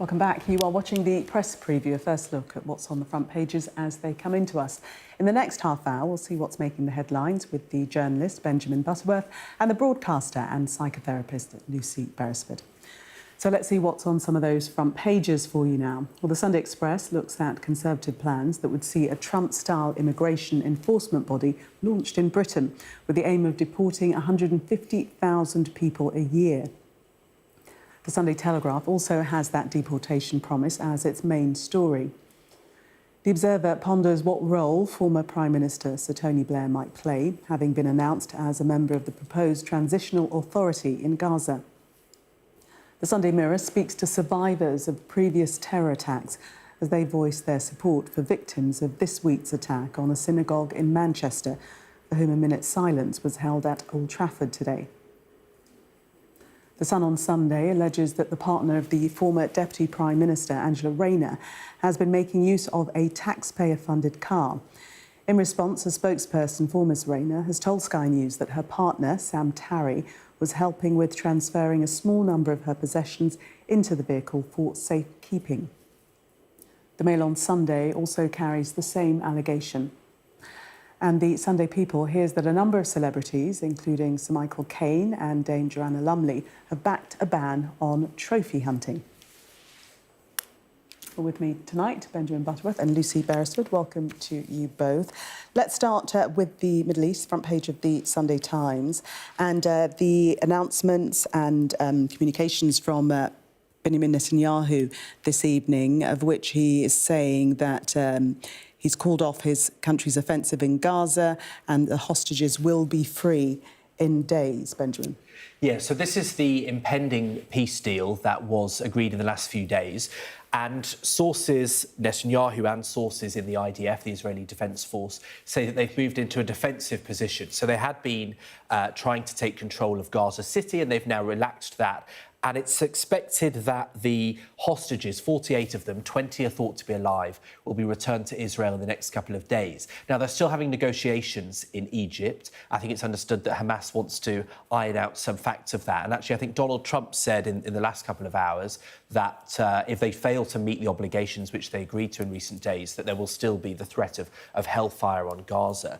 Welcome back. You are watching the press preview, a first look at what's on the front pages as they come into us. In the next half hour, we'll see what's making the headlines with the journalist Benjamin Butterworth and the broadcaster and psychotherapist Lucy Beresford. So let's see what's on some of those front pages for you now. Well, the Sunday Express looks at Conservative plans that would see a Trump-style immigration enforcement body launched in Britain with the aim of deporting 150,000 people a year. The Sunday Telegraph also has that deportation promise as its main story. The Observer ponders what role former Prime Minister Sir Tony Blair might play, having been announced as a member of the proposed Transitional Authority in Gaza. The Sunday Mirror speaks to survivors of previous terror attacks as they voice their support for victims of this week's attack on a synagogue in Manchester, for whom a minute's silence was held at Old Trafford today. The Sun on Sunday alleges that the partner of the former Deputy Prime Minister, Angela Rayner, has been making use of a taxpayer-funded car. In response, a spokesperson for Ms Rayner has told Sky News that her partner, Sam Tarry, was helping with transferring a small number of her possessions into the vehicle for safekeeping. The Mail on Sunday also carries the same allegation. And the Sunday People hears that a number of celebrities, including Sir Michael Caine and Dame Joanna Lumley, have backed a ban on trophy hunting. Well, with me tonight, Benjamin Butterworth and Lucy Beresford. Welcome to you both. Let's start with the Middle East, front page of the Sunday Times, and the announcements and communications from Benjamin Netanyahu this evening, of which he is saying that he's called off his country's offensive in Gaza and the hostages will be free in days. Benjamin. Yeah, so this is the impending peace deal that was agreed in the last few days. And sources, Netanyahu and sources in the IDF, the Israeli Defense Force, say that they've moved into a defensive position. So they had been trying to take control of Gaza City, and they've now relaxed that. And it's expected that the hostages, 48 of them, 20 are thought to be alive, will be returned to Israel in the next couple of days. Now, they're still having negotiations in Egypt. I think it's understood that Hamas wants to iron out some facts of that. And actually, I think Donald Trump said in the last couple of hours that if they fail to meet the obligations which they agreed to in recent days, that there will still be the threat of hellfire on Gaza.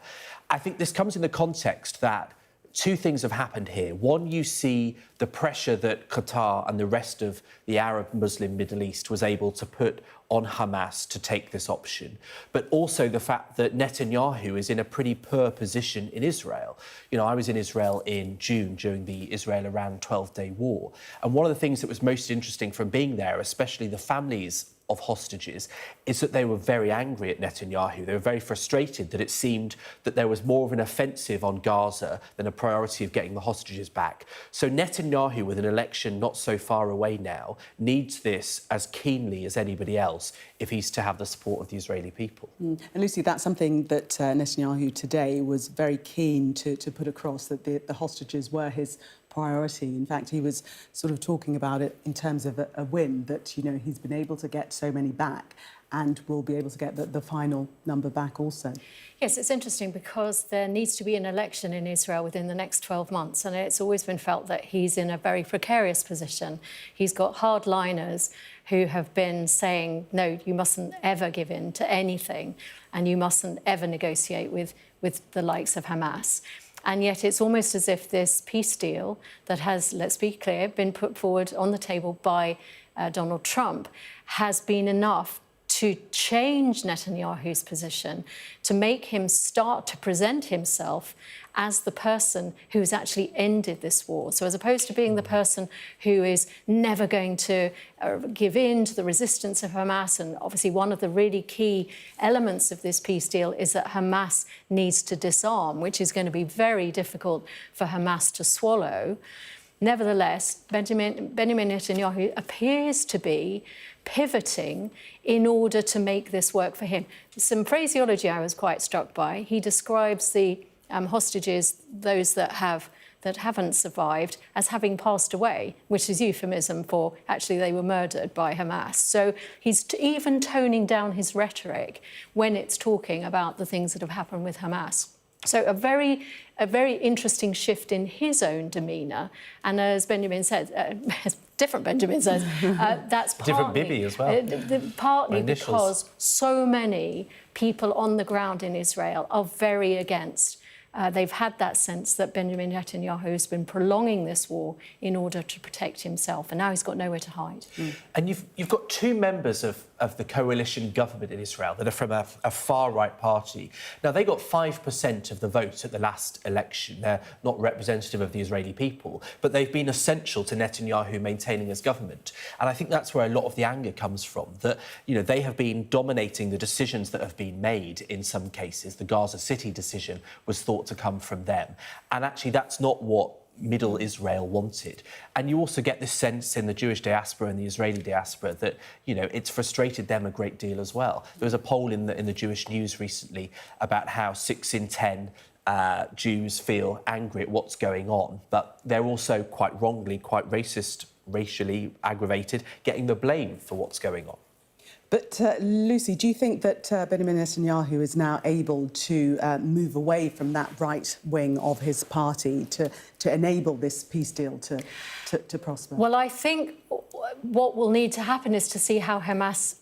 I think this comes in the context that two things have happened here. One, you see the pressure that Qatar and the rest of the Arab Muslim Middle East was able to put on Hamas to take this option, but also the fact that Netanyahu is in a pretty poor position in Israel. You know, I was in Israel in June during the Israel-Iran 12-day war, and one of the things that was most interesting from being there, especially the families of hostages, is that they were very angry at Netanyahu. They were very frustrated that it seemed that there was more of an offensive on Gaza than a priority of getting the hostages back. So Netanyahu, with an election not so far away now, needs this as keenly as anybody else if he's to have the support of the Israeli people. And Lucy, that's something that Netanyahu today was very keen to put across, that the hostages were his priority. In fact, he was sort of talking about it in terms of a win, that, you know, he's been able to get so many back and will be able to get the final number back also. Yes, it's interesting because there needs to be an election in Israel within the next 12 months, and it's always been felt that he's in a very precarious position. He's got hardliners who have been saying, no, you mustn't ever give in to anything and you mustn't ever negotiate with the likes of Hamas. And yet it's almost as if this peace deal that has, let's be clear, been put forward on the table by Donald Trump has been enough to change Netanyahu's position, to make him start to present himself as the person who's actually ended this war. So as opposed to being the person who is never going to give in to the resistance of Hamas, and obviously one of the really key elements of this peace deal is that Hamas needs to disarm, which is going to be very difficult for Hamas to swallow. Nevertheless, Benjamin Netanyahu appears to be pivoting in order to make this work for him. Some phraseology I was quite struck by. He describes the hostages, those that haven't survived, as having passed away, which is euphemism for actually they were murdered by Hamas. So he's even toning down his rhetoric when it's talking about the things that have happened with Hamas. So a very interesting shift in his own demeanour. And as Benjamin said, as different Benjamin says, that's partly... Different Bibi as well. Partly because so many people on the ground in Israel are very against. They've had that sense that Benjamin Netanyahu has been prolonging this war in order to protect himself, and now he's got nowhere to hide. And you've got two members of the coalition government in Israel that are from a far-right party. Now, they got 5% of the vote at the last election. They're not representative of the Israeli people, but they've been essential to Netanyahu maintaining his government. And I think that's where a lot of the anger comes from, that, they have been dominating the decisions that have been made in some cases. The Gaza City decision was thought to come from them. And actually, that's not what Middle Israel wanted. And you also get this sense in the Jewish diaspora and the Israeli diaspora that, it's frustrated them a great deal as well. There was a poll in the Jewish News recently about how 6 in 10 Jews feel angry at what's going on, but they're also quite wrongly, quite racially aggravated, getting the blame for what's going on. But, Lucy, do you think that Benjamin Netanyahu is now able to move away from that right wing of his party to enable this peace deal to prosper? Well, I think what will need to happen is to see how Hamas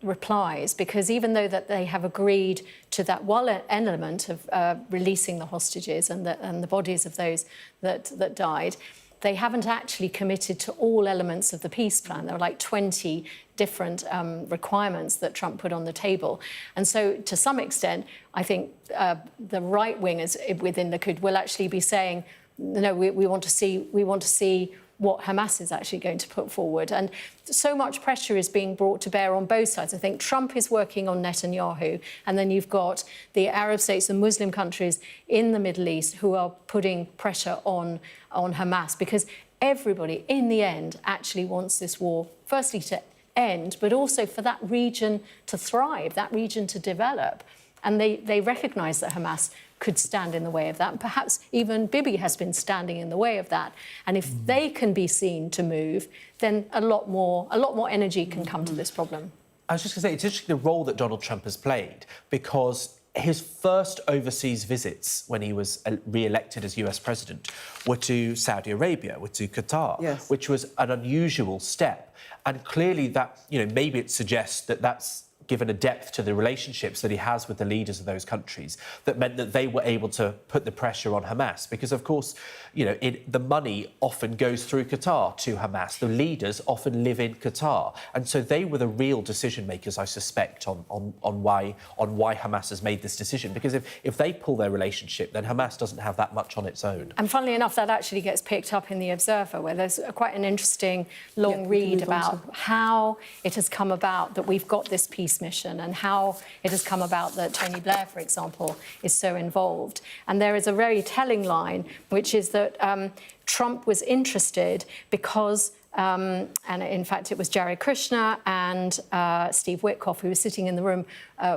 replies, because even though that they have agreed to that one element of releasing the hostages and the bodies of those that died, they haven't actually committed to all elements of the peace plan. There were like 20 different requirements that Trump put on the table. And so, to some extent, I think the right wingers within Likud will actually be saying, no, we want to see what Hamas is actually going to put forward. And so much pressure is being brought to bear on both sides. I think Trump is working on Netanyahu, and then you've got the Arab states, the Muslim countries in the Middle East who are putting pressure on Hamas, because everybody, in the end, actually wants this war, firstly, to end, but also for that region to thrive, that region to develop. And they recognise that Hamas could stand in the way of that. And perhaps even Bibi has been standing in the way of that. And if they can be seen to move, then a lot more energy can come to this problem. I was just going to say, it's interesting the role that Donald Trump has played, because his first overseas visits when he was re-elected as US president were to Saudi Arabia, were to Qatar, yes, which was an unusual step. And clearly that, maybe it suggests that that's given a depth to the relationships that he has with the leaders of those countries that meant that they were able to put the pressure on Hamas. Because, of course, the money often goes through Qatar to Hamas. The leaders often live in Qatar. And so they were the real decision makers, I suspect, on why Hamas has made this decision. Because if they pull their relationship, then Hamas doesn't have that much on its own. And funnily enough, that actually gets picked up in The Observer, where there's quite an interesting long read about how it has come about that we've got this peace mission and how it has come about that Tony Blair, for example, is so involved. And there is a very telling line, which is that Trump was interested because, and in fact it was Jared Kushner and Steve Witkoff who were sitting in the room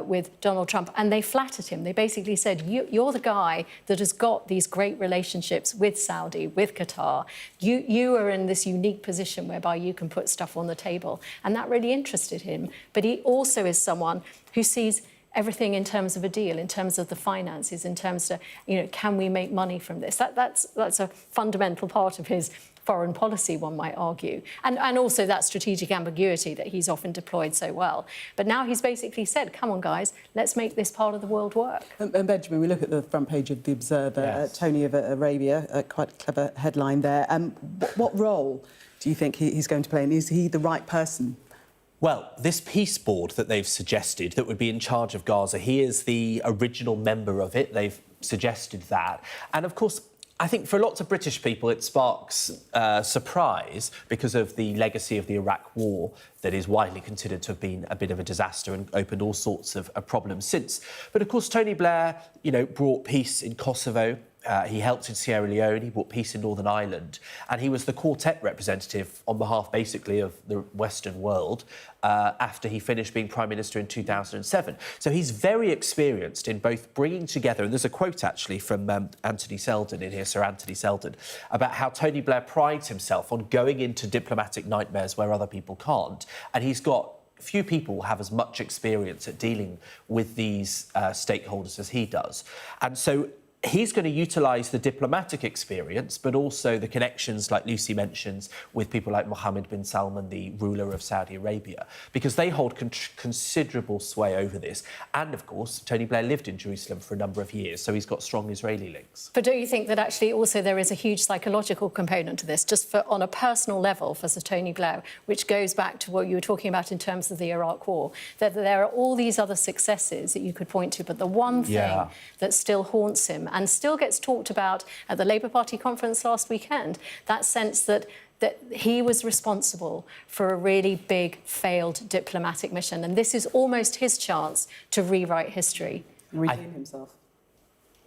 with Donald Trump, and they flattered him. They basically said, you're the guy that has got these great relationships with Saudi, with Qatar. You are in this unique position whereby you can put stuff on the table. And that really interested him. But he also is someone who sees everything in terms of a deal, in terms of the finances, in terms of, can we make money from this? That's a fundamental part of his foreign policy, one might argue. And also that strategic ambiguity that he's often deployed so well. But now he's basically said, come on, guys, let's make this part of the world work. And Benjamin, we look at the front page of The Observer, yes. Tony of Arabia, quite a clever headline there. What role do you think he's going to play, and is he the right person? Well, this peace board that they've suggested that would be in charge of Gaza, he is the original member of it. They've suggested that. And, of course, I think for lots of British people it sparks surprise because of the legacy of the Iraq War that is widely considered to have been a bit of a disaster and opened all sorts of problems since. But, of course, Tony Blair, brought peace in Kosovo. He helped in Sierra Leone, he brought peace in Northern Ireland, and he was the Quartet representative on behalf, basically, of the Western world after he finished being Prime Minister in 2007. So he's very experienced in both bringing together, and there's a quote, actually, from Anthony Seldon in here, Sir Anthony Seldon, about how Tony Blair prides himself on going into diplomatic nightmares where other people can't. And he's got few people have as much experience at dealing with these stakeholders as he does. And so he's going to utilise the diplomatic experience, but also the connections, like Lucy mentions, with people like Mohammed bin Salman, the ruler of Saudi Arabia, because they hold considerable sway over this. And, of course, Tony Blair lived in Jerusalem for a number of years, so he's got strong Israeli links. But don't you think that actually also there is a huge psychological component to this, just on a personal level for Sir Tony Blair, which goes back to what you were talking about in terms of the Iraq War, that there are all these other successes that you could point to, but the one thing that still haunts him and still gets talked about at the Labour Party conference last weekend, that sense that he was responsible for a really big failed diplomatic mission. And this is almost his chance to rewrite history. Redeem himself.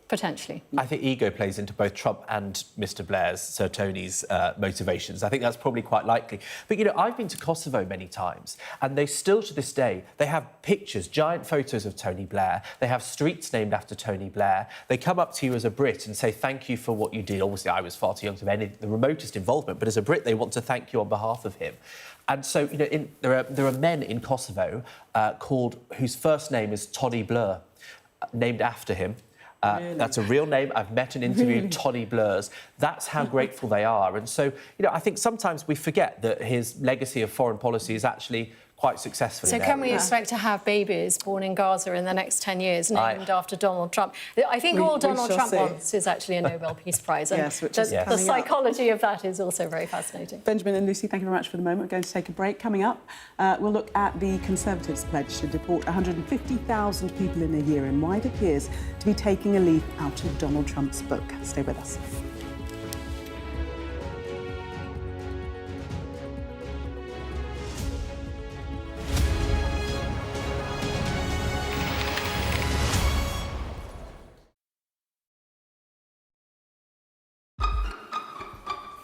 Potentially. I think ego plays into both Trump and Mr Blair's, Sir Tony's motivations. I think that's probably quite likely. But, you know, I've been to Kosovo many times, and they still, to this day, they have pictures, giant photos of Tony Blair. They have streets named after Tony Blair. They come up to you as a Brit and say, thank you for what you did. Obviously, I was far too young to have the remotest involvement, but as a Brit, they want to thank you on behalf of him. And so, you know, there are men in Kosovo whose first name is Tony Blair, named after him. Really? That's a real name. I've met and interviewed Tony Blairs. That's how grateful they are. And so, you know, I think sometimes we forget that his legacy of foreign policy is actually quite successful. So can we expect to have babies born in Gaza in the next 10 years named after Donald Trump? I think all Donald Trump wants is actually a Nobel Peace Prize. And yes, which is the psychology of that is also very fascinating. Benjamin and Lucy, thank you very much for the moment. We're going to take a break. Coming up, we'll look at the Conservatives' pledge to deport 150,000 people in a year and why it appears to be taking a leaf out of Donald Trump's book. Stay with us.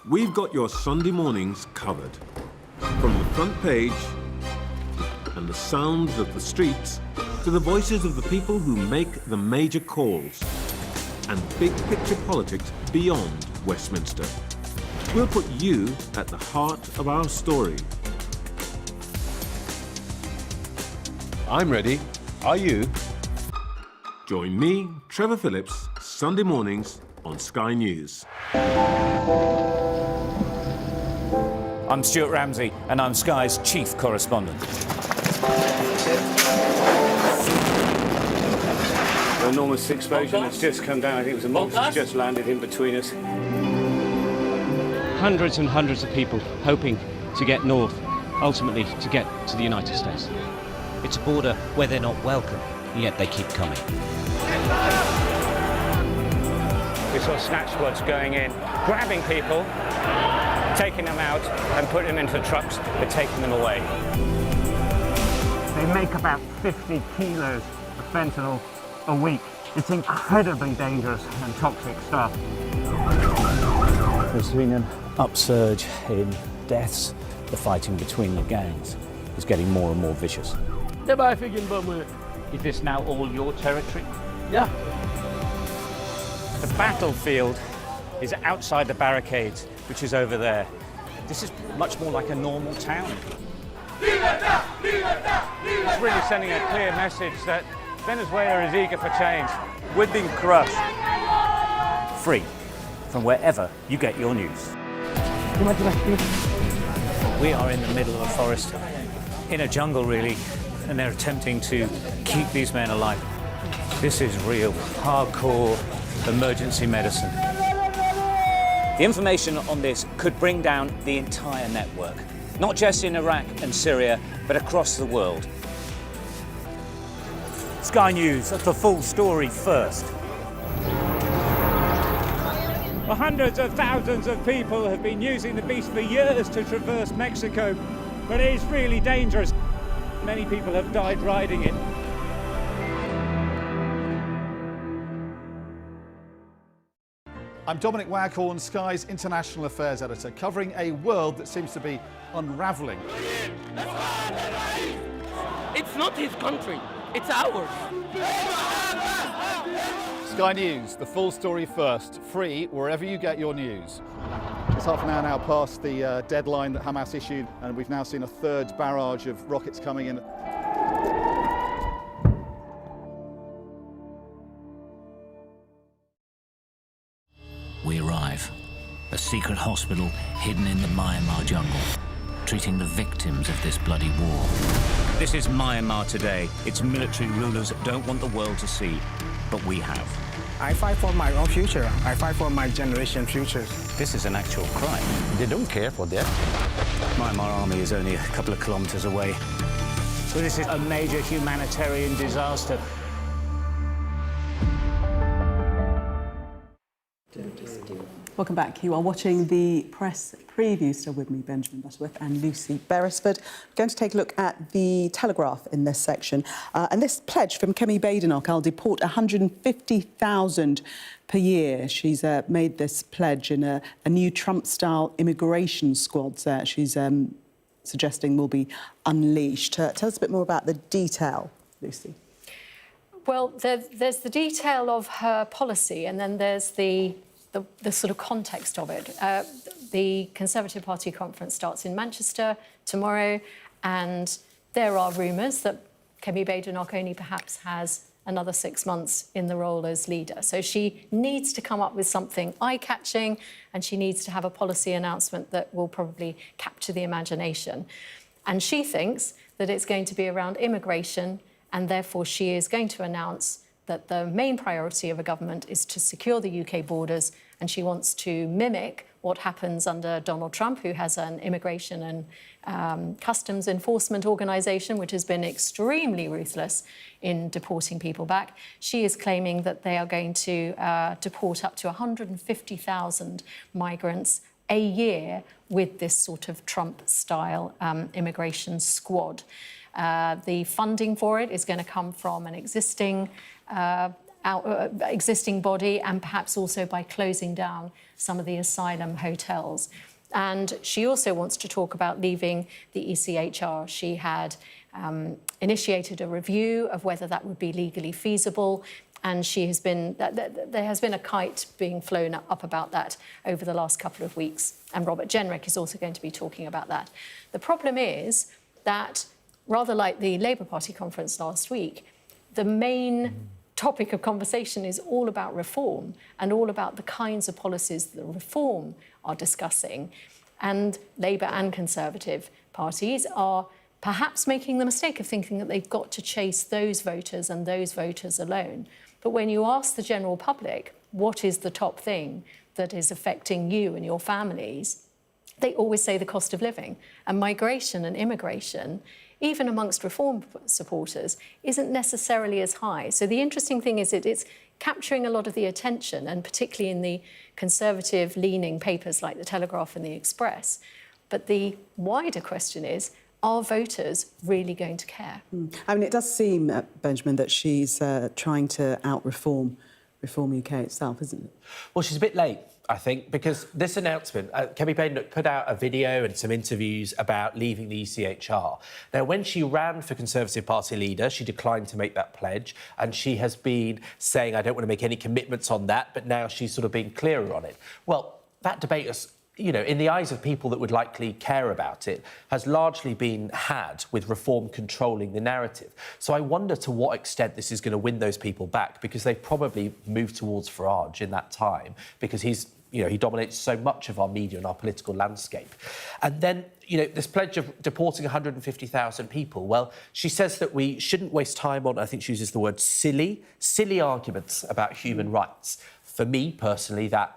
We've got your Sunday mornings covered. From the front page and the sounds of the streets to the voices of the people who make the major calls and big picture politics beyond Westminster. We'll put you at the heart of our story. I'm ready. Are you? Join me, Trevor Phillips, Sunday mornings on Sky News. I'm Stuart Ramsey, and I'm Sky's chief correspondent. An enormous explosion has just come down. I think it was a monster just landed in between us. Hundreds and hundreds of people hoping to get north, ultimately to get to the United States. It's a border where they're not welcome, yet they keep coming. We saw snatch squads going in, grabbing people, taking them out and putting them into trucks, but taking them away. They make about 50 kilos of fentanyl a week. It's incredibly dangerous and toxic stuff. There's been an upsurge in deaths. The fighting between the gangs is getting more and more vicious. Is this now all your territory? Yeah. The battlefield is outside the barricades, which is over there. This is much more like a normal town. It's really sending a clear message that Venezuela is eager for change. We're being crushed. Free from wherever you get your news. We are in the middle of a forest, in a jungle really, and they're attempting to keep these men alive. This is real, hardcore emergency medicine. The information on this could bring down the entire network, not just in Iraq and Syria, but across the world. Sky News, the full story first. Well, hundreds of thousands of people have been using the beast for years to traverse Mexico, but it is really dangerous. Many people have died riding it. I'm Dominic Waghorn, Sky's International Affairs Editor, covering a world that seems to be unravelling. It's not his country, it's ours. Sky News, the full story first, free wherever you get your news. It's half an hour now past the deadline that Hamas issued, and we've now seen a third barrage of rockets coming in. We arrive. A secret hospital hidden in the Myanmar jungle, treating the victims of this bloody war. This is Myanmar today. Its military rulers don't want the world to see, but we have. I fight for my own future. I fight for my generation's future. This is an actual crime. They don't care for that. Myanmar army is only a couple of kilometers away. So this is a major humanitarian disaster. Welcome back. You are watching the press preview. Still with me, Benjamin Butterworth and Lucy Beresford. We're going to take a look at the Telegraph in this section. And this pledge from Kemi Badenoch, I'll deport 150,000 per year. She's made this pledge in a new Trump-style immigration squad that she's suggesting will be unleashed. Tell us a bit more about the detail, Lucy. Well, there's the detail of her policy, and then there's the sort of context of it. The Conservative Party conference starts in Manchester tomorrow, and there are rumours that Kemi Badenoch only perhaps has another 6 months in the role as leader. So she needs to come up with something eye-catching, and she needs to have a policy announcement that will probably capture the imagination. And she thinks that it's going to be around immigration, and therefore she is going to announce that the main priority of a government is to secure the UK borders, and she wants to mimic what happens under Donald Trump, who has an immigration and customs enforcement organisation which has been extremely ruthless in deporting people back. She is claiming that they are going to deport up to 150,000 migrants a year with this sort of Trump-style immigration squad. The funding for it is going to come from an existing body, and perhaps also by closing down some of the asylum hotels. And she also wants to talk about leaving the ECHR. She had initiated a review of whether that would be legally feasible, and there has been a kite being flown up about that over the last couple of weeks. And Robert Jenrick is also going to be talking about that. The problem is that, rather like the Labour Party conference last week, the main topic of conversation is all about reform and all about the kinds of policies that the reform are discussing. And Labour and Conservative parties are perhaps making the mistake of thinking that they've got to chase those voters and those voters alone. But when you ask the general public, what is the top thing that is affecting you and your families, they always say the cost of living. And migration and immigration, even amongst reform supporters, isn't necessarily as high. So the interesting thing is it's capturing a lot of the attention, and particularly in the conservative-leaning papers like The Telegraph and The Express. But the wider question is, are voters really going to care? I mean, it does seem, Benjamin, that she's trying to out-reform Reform UK itself, isn't it? Well, she's a bit late, I think, because this announcement, Kemi Badenoch put out a video and some interviews about leaving the ECHR. Now, when she ran for Conservative Party leader, she declined to make that pledge, and she has been saying, I don't want to make any commitments on that, but now she's sort of being clearer on it. Well, that debate is, you know, in the eyes of people that would likely care about it, has largely been had with reform controlling the narrative. So I wonder to what extent this is going to win those people back, because they've probably moved towards Farage in that time, because he's, you know, he dominates so much of our media and our political landscape. And then, you know, this pledge of deporting 150,000 people, well, she says that we shouldn't waste time on, I think she uses the word silly arguments about human rights. For me, personally, that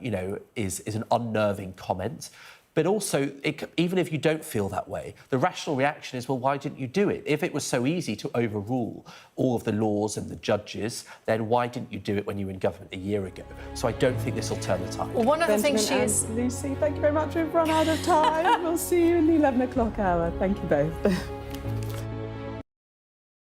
you know, is an unnerving comment. But also, even if you don't feel that way, the rational reaction is, well, why didn't you do it? If it was so easy to overrule all of the laws and the judges, then why didn't you do it when you were in government a year ago? So I don't think this will turn the tide. Well, one of the things Benjamin she is... Lucy, thank you very much. We've run out of time. We'll see you in the 11 o'clock hour. Thank you both.